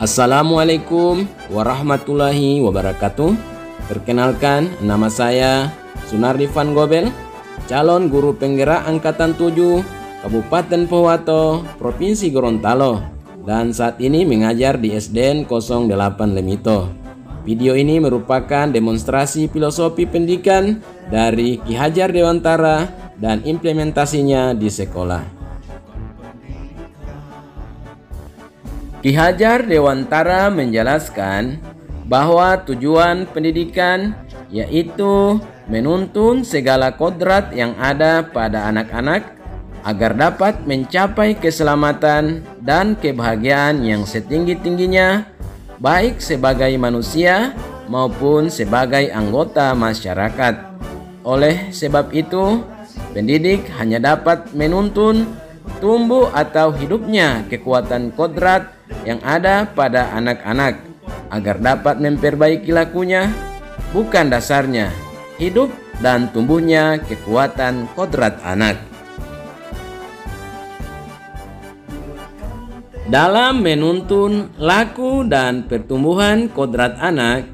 Assalamualaikum warahmatullahi wabarakatuh. Perkenalkan, nama saya Sunardi Van Gobel, calon guru penggerak Angkatan 7 Kabupaten Pohuwato, Provinsi Gorontalo, dan saat ini mengajar di SDN 08 Lemito. Video ini merupakan demonstrasi filosofi pendidikan dari Ki Hajar Dewantara dan implementasinya di sekolah. Ki Hajar Dewantara menjelaskan bahwa tujuan pendidikan yaitu menuntun segala kodrat yang ada pada anak-anak agar dapat mencapai keselamatan dan kebahagiaan yang setinggi-tingginya, baik sebagai manusia maupun sebagai anggota masyarakat. Oleh sebab itu, pendidik hanya dapat menuntun tumbuh atau hidupnya kekuatan kodrat yang ada pada anak-anak agar dapat memperbaiki lakunya, bukan dasarnya hidup dan tumbuhnya kekuatan kodrat anak. Dalam menuntun laku dan pertumbuhan kodrat anak,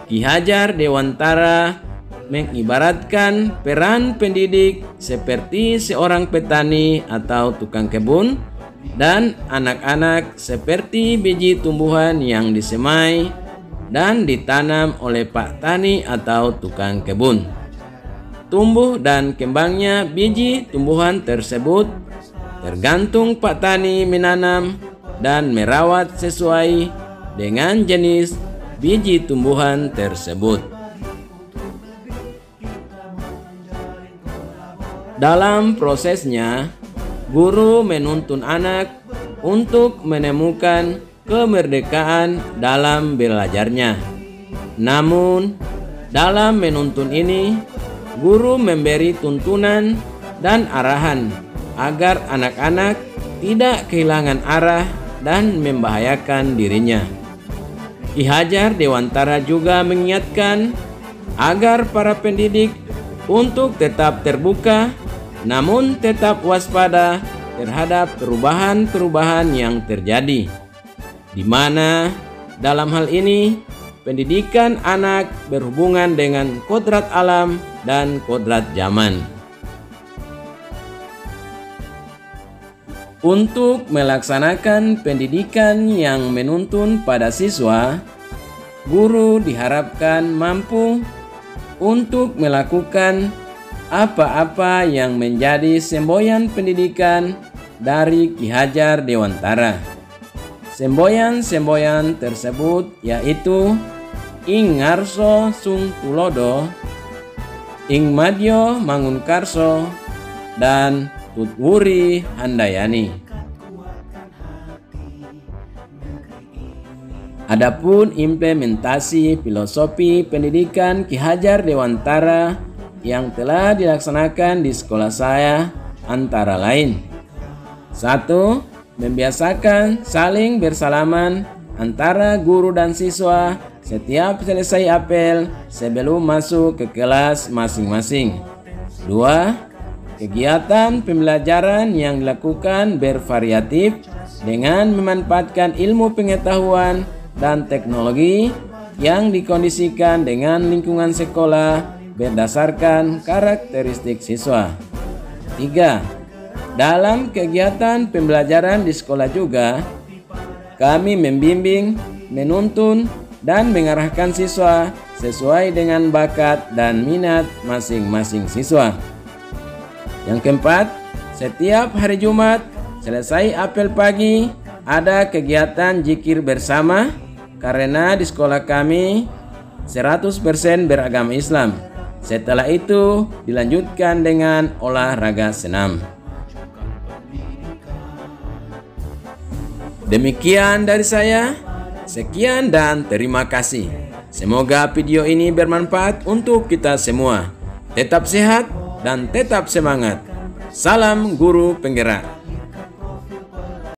Ki Hajar Dewantara mengibaratkan peran pendidik seperti seorang petani atau tukang kebun, dan anak-anak seperti biji tumbuhan yang disemai dan ditanam oleh Pak Tani atau tukang kebun. Tumbuh dan kembangnya biji tumbuhan tersebut tergantung Pak Tani menanam dan merawat sesuai dengan jenis biji tumbuhan tersebut. Dalam prosesnya, guru menuntun anak untuk menemukan kemerdekaan dalam belajarnya. Namun, dalam menuntun ini, guru memberi tuntunan dan arahan agar anak-anak tidak kehilangan arah dan membahayakan dirinya. Ki Hajar Dewantara juga mengingatkan agar para pendidik untuk tetap terbuka namun tetap waspada terhadap perubahan-perubahan yang terjadi, di mana dalam hal ini pendidikan anak berhubungan dengan kodrat alam dan kodrat zaman. Untuk melaksanakan pendidikan yang menuntun pada siswa, guru diharapkan mampu untuk melakukan apa-apa yang menjadi semboyan pendidikan dari Ki Hajar Dewantara. Semboyan-semboyan tersebut yaitu Ing Ngarso Sung Tulodo, Ing Madyo Mangunkarso, dan Tutwuri Handayani. Adapun implementasi filosofi pendidikan Ki Hajar Dewantara yang telah dilaksanakan di sekolah saya antara lain: 1. Membiasakan saling bersalaman antara guru dan siswa setiap selesai apel sebelum masuk ke kelas masing-masing. 2. Kegiatan pembelajaran yang dilakukan bervariatif dengan memanfaatkan ilmu pengetahuan dan teknologi yang dikondisikan dengan lingkungan sekolah berdasarkan karakteristik siswa. 3. Dalam kegiatan pembelajaran di sekolah juga, kami membimbing, menuntun, dan mengarahkan siswa sesuai dengan bakat dan minat masing-masing siswa. Yang keempat, setiap hari Jumat selesai apel pagi ada kegiatan zikir bersama karena di sekolah kami 100% beragama Islam. Setelah itu dilanjutkan dengan olahraga senam. Demikian dari saya. Sekian dan terima kasih. Semoga video ini bermanfaat untuk kita semua. Tetap sehat dan tetap semangat. Salam guru penggerak.